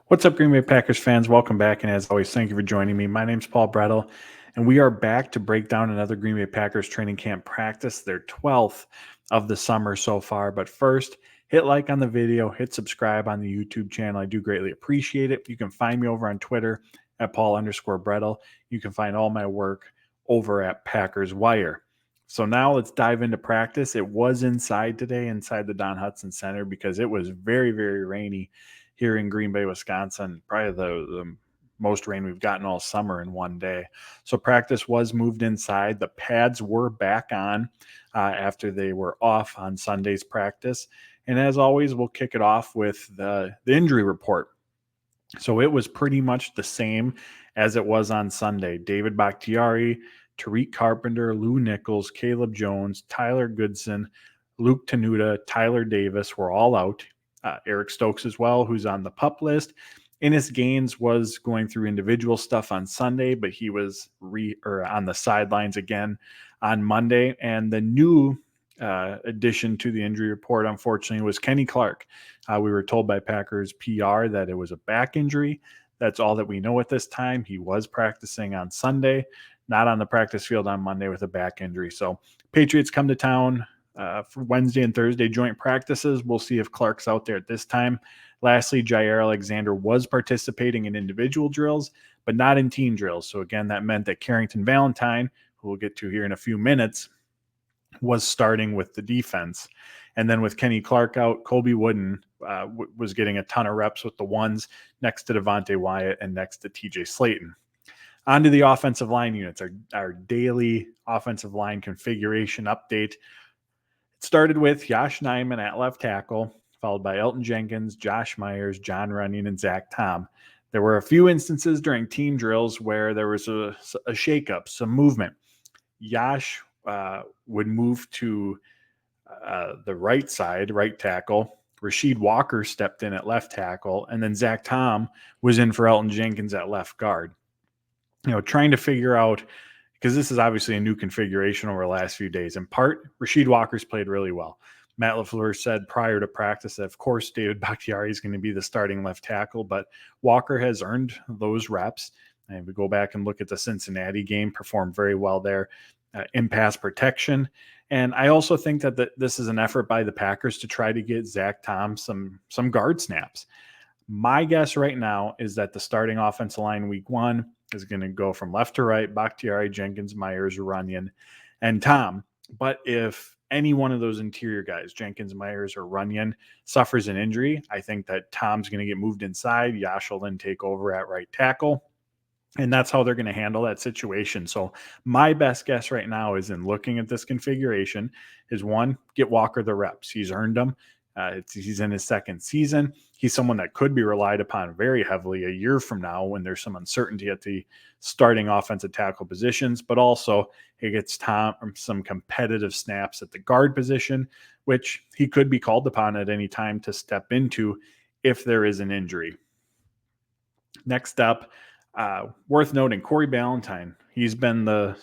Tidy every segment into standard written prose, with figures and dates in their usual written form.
What's up, Green Bay Packers fans? Welcome back. And as always, thank you for joining me. My name's Paul Brettel, and we are back to break down another Green Bay Packers training camp practice, their 12th of the summer so far. But first, hit like on the video, hit subscribe on the YouTube channel. I do greatly appreciate it. You can find me over on Twitter at Paul_Brettel. You can find all my work over at Packers Wire. So now let's dive into practice. It was inside today, inside the Don Hutson Center, because it was very, very rainy here in Green Bay, Wisconsin. Probably the most rain we've gotten all summer in one day. So practice was moved inside. The pads were back on after they were off on Sunday's practice. And as always, we'll kick it off with the injury report. So it was pretty much the same as it was on Sunday. David Bakhtiari, Tariq Carpenter, Lou Nichols, Caleb Jones, Tyler Goodson, Luke Tenuta, Tyler Davis were all out. Eric Stokes as well, who's on the PUP list. Innis Gaines was going through individual stuff on Sunday, but he was on the sidelines again on Monday. And the new addition to the injury report, unfortunately, was Kenny Clark. We were told by Packers PR that it was a back injury. That's all that we know at this time. He was practicing on Sunday, not on the practice field on Monday with a back injury. So Patriots come to town for Wednesday and Thursday joint practices. We'll see if Clark's out there at this time. Lastly, Jaire Alexander was participating in individual drills, but not in team drills. So again, that meant that Carrington Valentine, who we'll get to here in a few minutes, was starting with the defense. And then with Kenny Clark out, Colby Wooden was getting a ton of reps with the ones next to Devonte Wyatt and next to TJ Slaton. On to the offensive line units, our daily offensive line configuration update. It started with Yosh Nijman at left tackle, followed by Elgton Jenkins, Josh Myers, Jon Runyan, and Zach Tom. There were a few instances during team drills where there was a shakeup, some movement. Yosh would move to the right side, right tackle. Rasheed Walker stepped in at left tackle, and then Zach Tom was in for Elgton Jenkins at left guard. Trying to figure out, because this is obviously a new configuration over the last few days. In part, Rasheed Walker's played really well. Matt LaFleur said prior to practice that, of course, David Bakhtiari is going to be the starting left tackle, but Walker has earned those reps. And if we go back and look at the Cincinnati game, performed very well there in pass protection. And I also think that this is an effort by the Packers to try to get Zach Tom some guard snaps. My guess right now is that the starting offensive line week one is going to go from left to right: Bakhtiari, Jenkins, Myers, Runyan, and Tom. But if any one of those interior guys, Jenkins, Myers, or Runyan, suffers an injury, I think that Tom's going to get moved inside. Yosh will then take over at right tackle. And that's how they're going to handle that situation. So my best guess right now is, in looking at this configuration, is one, get Walker the reps. He's earned them. He's in his second season. He's someone that could be relied upon very heavily a year from now when there's some uncertainty at the starting offensive tackle positions, but also he gets some competitive snaps at the guard position, which he could be called upon at any time to step into if there is an injury. Next up, worth noting, Corey Ballentine. He's been the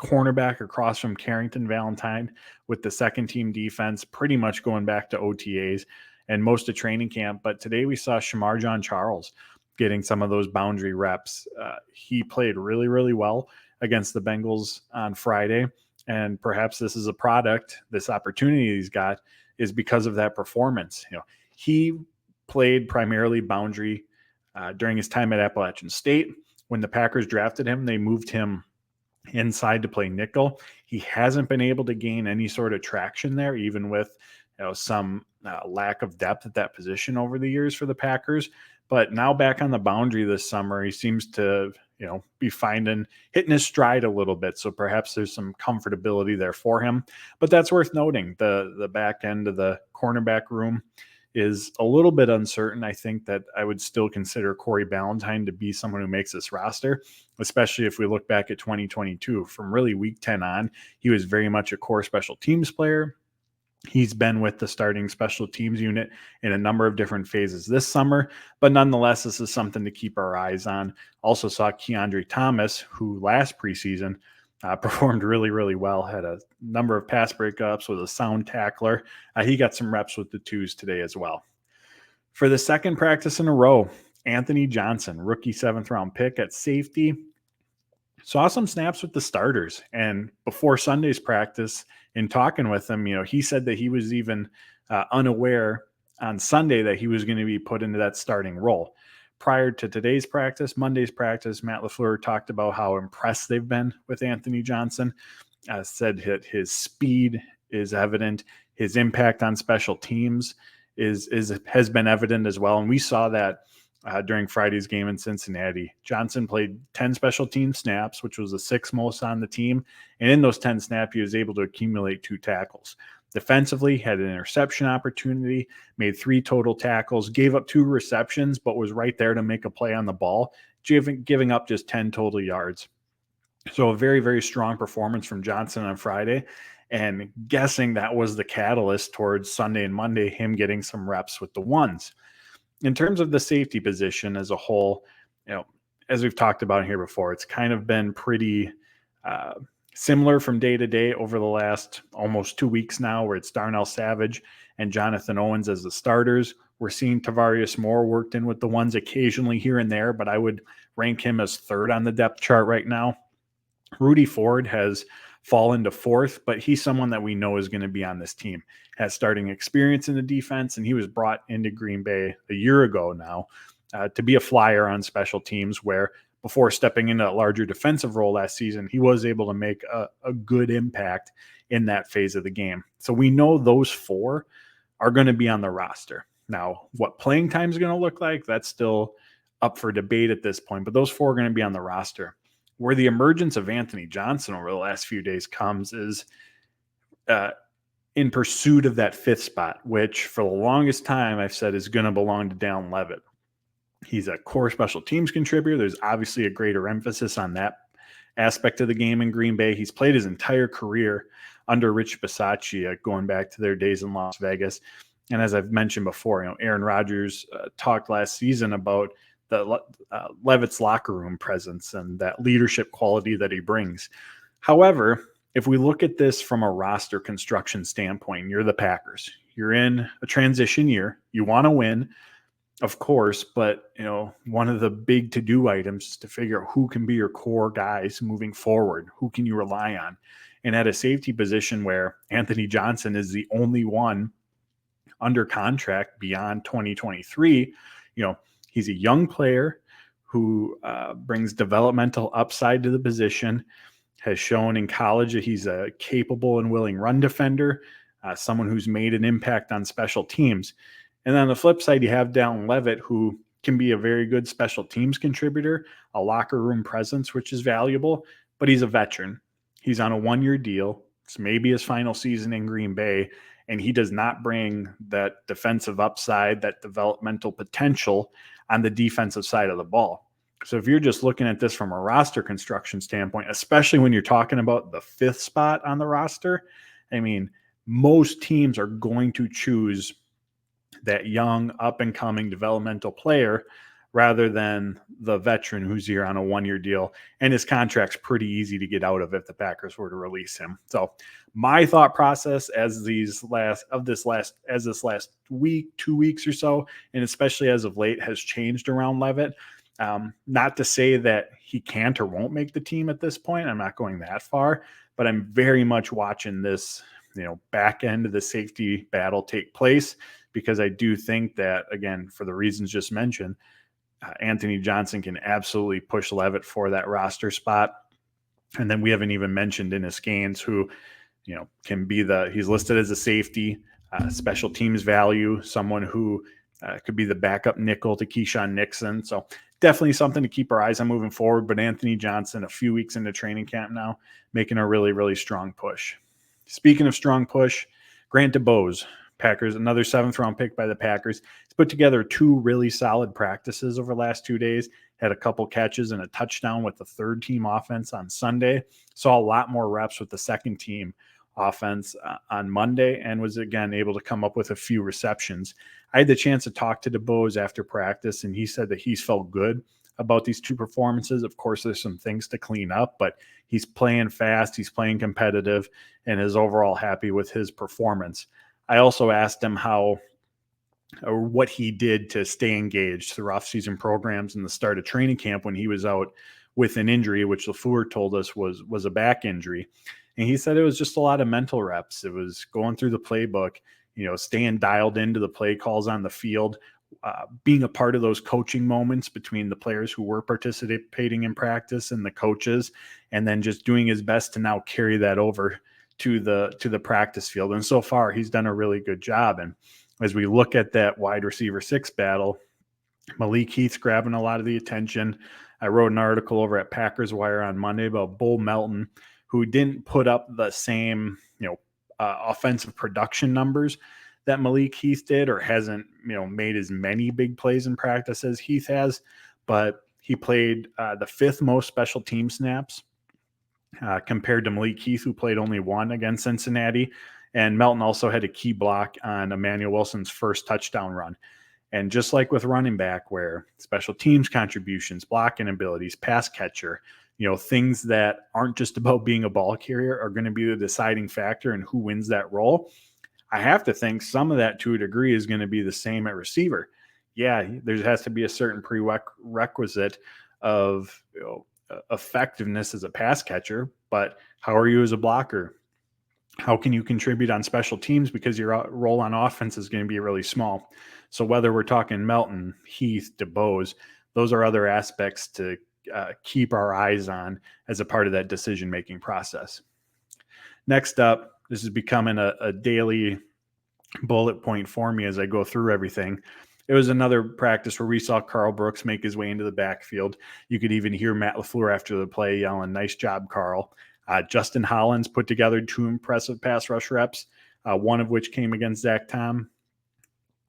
cornerback across from Carrington Valentine with the second team defense, pretty much going back to OTAs and most of training camp. But today we saw Shamar John Charles getting some of those boundary reps. He played really, really well against the Bengals on Friday. And perhaps this is a product, this opportunity he's got is because of that performance. He played primarily boundary during his time at Appalachian State. When the Packers drafted him, they moved him inside to play nickel. He hasn't been able to gain any sort of traction there, even with some lack of depth at that position over the years for the Packers. But now back on the boundary this summer, he seems to be hitting his stride a little bit. So perhaps there's some comfortability there for him. But that's worth noting. The back end of the cornerback room is a little bit uncertain. I think that I would still consider Corey Ballentine to be someone who makes this roster, especially if we look back at 2022. From really week 10 on, he was very much a core special teams player. He's been with the starting special teams unit in a number of different phases this summer, but nonetheless, this is something to keep our eyes on. Also saw Keandre Thomas, who last preseason performed really, really well, had a number of pass breakups, was a sound tackler. He got some reps with the twos today as well. For the second practice in a row, Anthony Johnson, rookie 7th-round pick at safety, saw some snaps with the starters. And before Sunday's practice, in talking with him, he said that he was even unaware on Sunday that he was going to be put into that starting role. Prior to today's practice, Monday's practice, Matt LaFleur talked about how impressed they've been with Anthony Johnson. Said his speed is evident. His impact on special teams has been evident as well. And we saw that during Friday's game in Cincinnati. Johnson played 10 special team snaps, which was the 6th most on the team. And in those 10 snaps, he was able to accumulate 2 tackles. Defensively, had an interception opportunity, made 3 total tackles, gave up 2 receptions, but was right there to make a play on the ball, giving up just 10 total yards. So a very, very strong performance from Johnson on Friday, and guessing that was the catalyst towards Sunday and Monday, him getting some reps with the ones. In terms of the safety position as a whole, as we've talked about here before, it's kind of been pretty similar from day to day over the last almost 2 weeks now, where it's Darnell Savage and Jonathan Owens as the starters. We're seeing Tavarius Moore worked in with the ones occasionally here and there, but I would rank him as 3rd on the depth chart right now. Rudy Ford has fallen to 4th, but he's someone that we know is going to be on this team, has starting experience in the defense, and he was brought into Green Bay a year ago now to be a flyer on special teams, where before stepping into a larger defensive role last season, he was able to make a good impact in that phase of the game. So we know those 4 are going to be on the roster. Now, what playing time is going to look like, that's still up for debate at this point, but those 4 are going to be on the roster. Where the emergence of Anthony Johnson over the last few days comes is in pursuit of that 5th spot, which for the longest time I've said is going to belong to Dallin Leavitt. He's a core special teams contributor. There's obviously a greater emphasis on that aspect of the game in Green Bay. He's played his entire career under Rich Bisaccia, going back to their days in Las Vegas. And as I've mentioned before, Aaron Rodgers talked last season about the Leavitt's locker room presence and that leadership quality that he brings. However, if we look at this from a roster construction standpoint, you're the Packers. You're in a transition year. You want to win, of course, but one of the big to-do items is to figure out who can be your core guys moving forward. Who can you rely on? And at a safety position where Anthony Johnson is the only one under contract beyond 2023, he's a young player who brings developmental upside to the position, has shown in college that he's a capable and willing run defender, someone who's made an impact on special teams. And then on the flip side, you have Dallin Leavitt, who can be a very good special teams contributor, a locker room presence, which is valuable, but he's a veteran. He's on a 1-year deal. It's maybe his final season in Green Bay, and he does not bring that defensive upside, that developmental potential on the defensive side of the ball. So if you're just looking at this from a roster construction standpoint, especially when you're talking about the 5th spot on the roster, most teams are going to choose that young, up-and-coming developmental player rather than the veteran who's here on a 1-year deal. And his contract's pretty easy to get out of if the Packers were to release him. So my thought process as this last week, 2 weeks or so, and especially as of late, has changed around Leavitt. Not to say that he can't or won't make the team at this point. I'm not going that far, but I'm very much watching this, back end of the safety battle take place, because I do think that, again, for the reasons just mentioned, Anthony Johnson can absolutely push Leavitt for that roster spot. And then we haven't even mentioned Innis Gaines, who, can be he's listed as a safety, special teams value, someone who could be the backup nickel to Keyshawn Nixon. So definitely something to keep our eyes on moving forward. But Anthony Johnson, a few weeks into training camp now, making a really, really strong push. Speaking of strong push, Grant DuBose, Packers, another 7th-round pick by the Packers. He's put together 2 really solid practices over the last 2 days, had a couple catches and a touchdown with the 3rd-team offense on Sunday, saw a lot more reps with the 2nd-team offense on Monday, and was, again, able to come up with a few receptions. I had the chance to talk to DuBose after practice, and he said that he's felt good about these 2 performances. Of course, there's some things to clean up, but he's playing fast, he's playing competitive, and is overall happy with his performance. I also asked him how or what he did to stay engaged through off-season programs and the start of training camp when he was out with an injury, which LaFleur told us was a back injury. And he said it was just a lot of mental reps. It was going through the playbook, staying dialed into the play calls on the field, being a part of those coaching moments between the players who were participating in practice and the coaches, and then just doing his best to now carry that over to the practice field. And so far, he's done a really good job. And as we look at that wide receiver 6 battle, Malik Heath's grabbing a lot of the attention. I wrote an article over at Packers Wire on Monday about Bull Melton, who didn't put up the same, offensive production numbers that Malik Heath did, or hasn't, made as many big plays in practice as Heath has, but he played the 5th most special team snaps compared to Malik Heath, who played only 1 against Cincinnati. And Melton also had a key block on Emmanuel Wilson's first touchdown run. And just like with running back, where special teams contributions, blocking abilities, pass catcher, things that aren't just about being a ball carrier are going to be the deciding factor in who wins that role. I have to think some of that, to a degree, is going to be the same at receiver. Yeah, there has to be a certain prerequisite of effectiveness as a pass catcher, but how are you as a blocker? How can you contribute on special teams, because your role on offense is going to be really small. So whether we're talking Melton, Heath, DeBose, those are other aspects to keep our eyes on as a part of that decision-making process. Next up, this is becoming a daily bullet point for me as I go through everything. It was another practice where we saw Karl Brooks make his way into the backfield. You could even hear Matt LaFleur after the play yelling, "Nice job, Karl." Justin Hollins put together 2 impressive pass rush reps, one of which came against Zach Tom.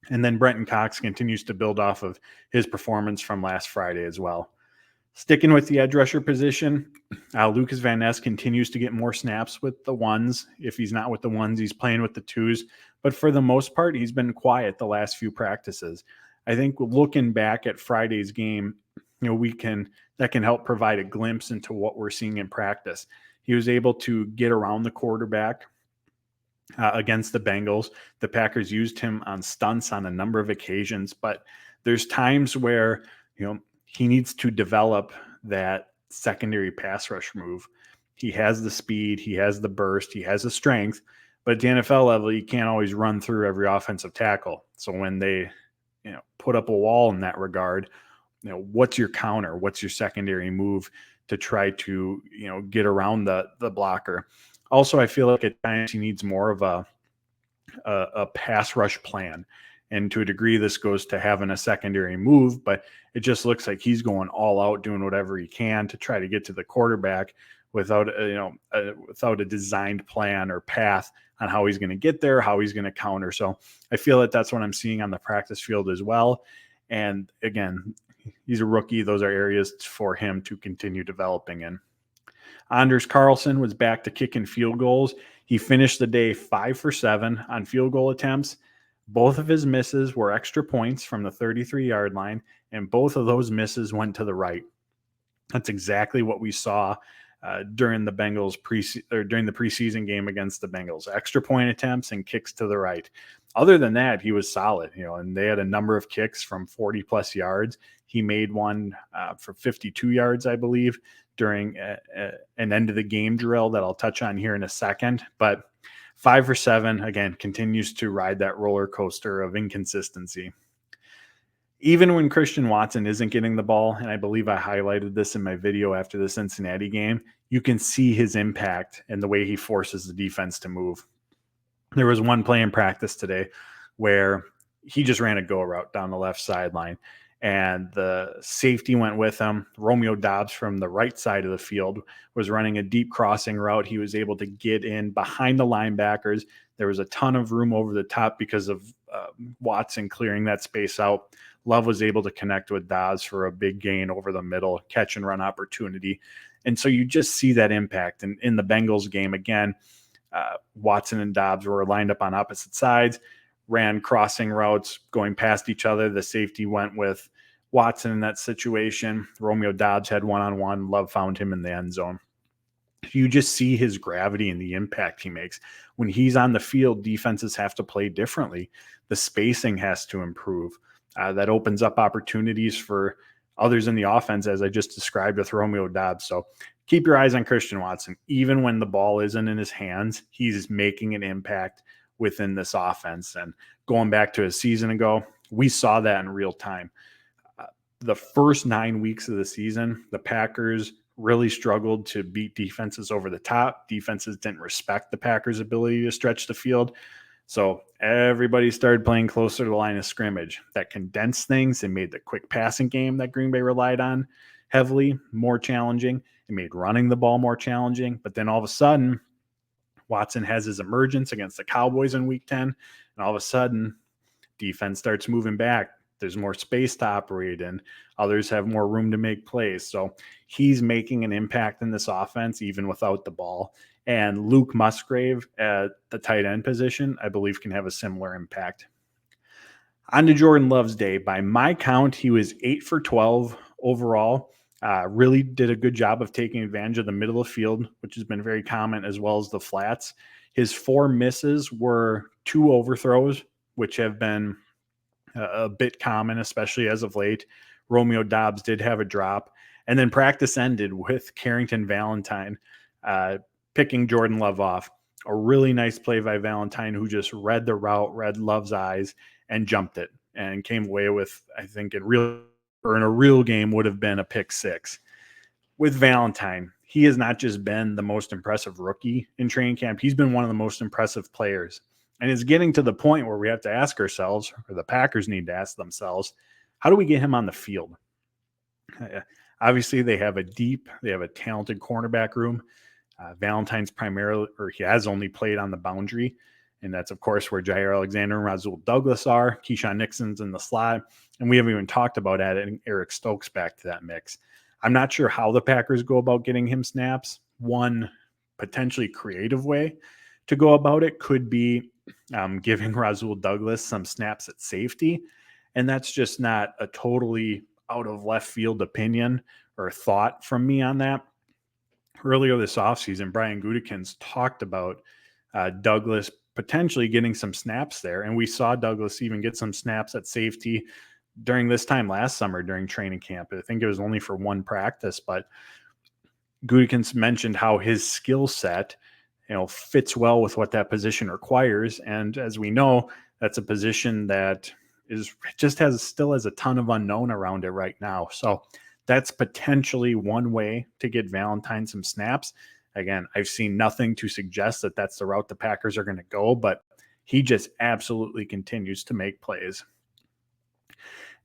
And then Brenton Cox continues to build off of his performance from last Friday as well. Sticking with the edge rusher position, Lucas Van Ness continues to get more snaps with the 1s. If he's not with the 1s, he's playing with the 2s. But for the most part, he's been quiet the last few practices. I think looking back at Friday's game, that can help provide a glimpse into what we're seeing in practice. He was able to get around the quarterback against the Bengals. The Packers used him on stunts on a number of occasions, but there's times where, he needs to develop that secondary pass rush move. He has the speed, he has the burst, he has the strength, but at the NFL level, you can't always run through every offensive tackle. So when they, put up a wall in that regard, what's your counter? What's your secondary move to try to, get around the blocker? Also, I feel like at times he needs more of a pass rush plan. And to a degree, this goes to having a secondary move, but it just looks like he's going all out, doing whatever he can to try to get to the quarterback without a designed plan or path on how he's going to get there, how he's going to counter. So I feel that that's what I'm seeing on the practice field as well. And again, he's a rookie. Those are areas for him to continue developing in. Anders Carlson was back to kicking field goals. He finished the day 5 for 7 on field goal attempts. Both of his misses were extra points from the 33-yard line, and both of those misses went to the right. That's exactly what we saw during the Bengals during the preseason game against the Bengals. Extra point attempts and kicks to the right. Other than that, he was solid, and they had a number of kicks from 40-plus yards. He made one for 52 yards, I believe, during an end-of-the-game drill that I'll touch on here in a second. But 5 for 7, again, continues to ride that roller coaster of inconsistency. Even when Christian Watson isn't getting the ball, and I believe I highlighted this in my video after the Cincinnati game, you can see his impact and the way he forces the defense to move. There was one play in practice today where he just ran a go route down the left sideline, and the safety went with him. Romeo Doubs from the right side of the field was running a deep crossing route. He was able to get in behind the linebackers. There was a ton of room over the top because of Watson clearing that space out. Love was able to connect with Doubs for a big gain over the middle, catch and run opportunity. And so you just see that impact. And in the Bengals game, again, Watson and Doubs were lined up on opposite sides, ran crossing routes going past each other. The safety went with Watson in that situation. Romeo Doubs had one-on-one. Love found him in the end zone. You just see his gravity and the impact he makes. When he's on the field, defenses have to play differently. The spacing has to improve. That opens up opportunities for others in the offense, as I just described with Romeo Doubs. So keep your eyes on Christian Watson. Even when the ball isn't in his hands, he's making an impact within this offense. And going back to a season ago, we saw that in real time. The first 9 weeks of the season, the Packers really struggled to beat defenses over the top. Defenses didn't respect the Packers' ability to stretch the field. So everybody started playing closer to the line of scrimmage. That condensed things and made the quick passing game that Green Bay relied on heavily more challenging. It made running the ball more challenging. But then all of a sudden, Watson has his emergence against the Cowboys in week 10. And all of a sudden, defense starts moving back. There's more space to operate in. Others have more room to make plays. So he's making an impact in this offense, even without the ball. And Luke Musgrave at the tight end position, I believe, can have a similar impact. On to Jordan Love's day. By my count, he was 8 for 12 overall. Really did a good job of taking advantage of the middle of the field, which has been very common, as well as the flats. His 4 misses were 2 overthrows, which have been a bit common, especially as of late. Romeo Doubs did have a drop. And then practice ended with Carrington Valentine picking Jordan Love off. A really nice play by Valentine, who just read the route, read Love's eyes, and jumped it, and came away with, I think, in a real game would have been a pick 6. With Valentine, he has not just been the most impressive rookie in training camp, he's been one of the most impressive players. And it's getting to the point where we have to ask ourselves, or the Packers need to ask themselves, how do we get him on the field? Obviously, they have a talented cornerback room. Valentine's primarily, or he has only played on the boundary. And that's, of course, where Jair Alexander and Rasul Douglas are. Keyshawn Nixon's in the slot. And we haven't even talked about adding Eric Stokes back to that mix. I'm not sure how the Packers go about getting him snaps. One potentially creative way to go about it could be giving Rasul Douglas some snaps at safety. And that's just not a totally out of left field opinion or thought from me on that. Earlier this offseason, Brian Gutekunst talked about Douglas potentially getting some snaps there. And we saw Douglas even get some snaps at safety during this time last summer during training camp. I think it was only for one practice, but Gutekunst mentioned how his skill set, fits well with what that position requires. And as we know, that's a position that still has a ton of unknown around it right now. So that's potentially one way to get Valentine some snaps. Again, I've seen nothing to suggest that that's the route the Packers are going to go, but he just absolutely continues to make plays.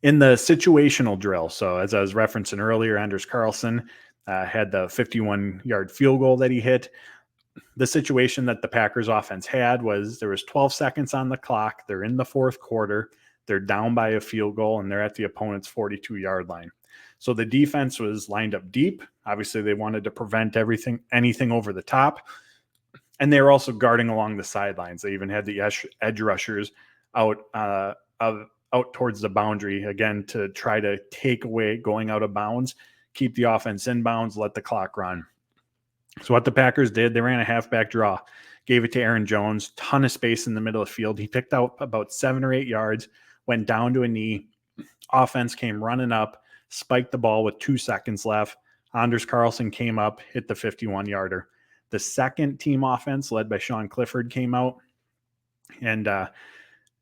In the situational drill, so as I was referencing earlier, Anders Carlson had the 51-yard field goal that he hit. The situation that the Packers offense had was there was 12 seconds on the clock. They're in the fourth quarter. They're down by a field goal, and they're at the opponent's 42-yard line. So the defense was lined up deep. Obviously, they wanted to prevent anything over the top. And they were also guarding along the sidelines. They even had the edge rushers out towards the boundary, again, to try to take away going out of bounds, keep the offense in bounds, let the clock run. So what the Packers did, they ran a halfback draw, gave it to Aaron Jones, ton of space in the middle of the field. He picked out about 7 or 8 yards, went down to a knee. Offense came running up, spiked the ball with 2 seconds left. Anders Carlson came up, hit the 51-yarder. The second team offense, led by Sean Clifford, came out, and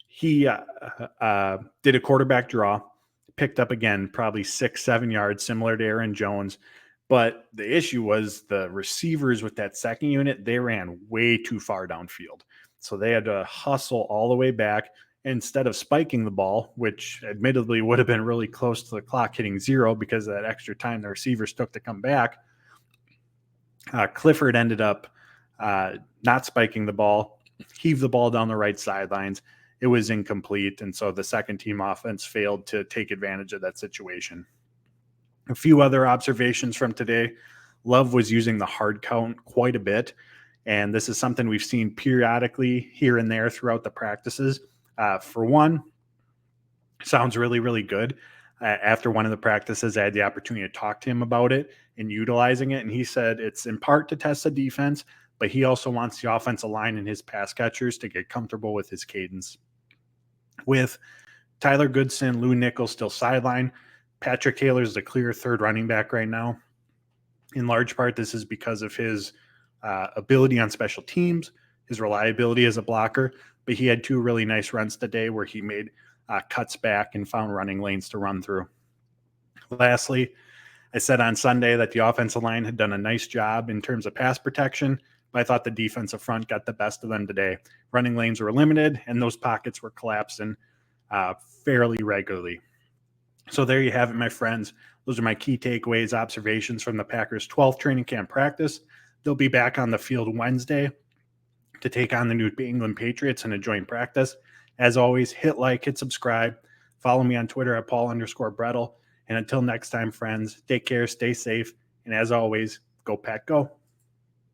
he did a quarterback draw, picked up again probably 6-7 yards, similar to Aaron Jones. But the issue was the receivers with that second unit, they ran way too far downfield. So they had to hustle all the way back. Instead of spiking the ball, which admittedly would have been really close to the clock hitting 0 because of that extra time the receivers took to come back, Clifford ended up not spiking the ball, heaved the ball down the right sidelines. It was incomplete, and so the second team offense failed to take advantage of that situation. A few other observations from today. Love was using the hard count quite a bit, and this is something we've seen periodically here and there throughout the practices. For one, sounds really, really good. After one of the practices, I had the opportunity to talk to him about it and utilizing it. And he said it's in part to test the defense, but he also wants the offensive line and his pass catchers to get comfortable with his cadence. With Tyler Goodson, Lou Nichols still sidelined, Patrick Taylor is the clear third running back right now. In large part, this is because of his ability on special teams, his reliability as a blocker, but he had two really nice runs today where he made cuts back and found running lanes to run through. Lastly, I said on Sunday that the offensive line had done a nice job in terms of pass protection, but I thought the defensive front got the best of them today. Running lanes were limited, and those pockets were collapsing fairly regularly. So there you have it, my friends. Those are my key takeaways, observations from the Packers' 12th training camp practice. They'll be back on the field Wednesday to take on the New England Patriots in a joint practice. As always, hit like, hit subscribe. Follow me on Twitter at Paul_Brettel. And until next time, friends, take care, stay safe, and as always, go Pack, go.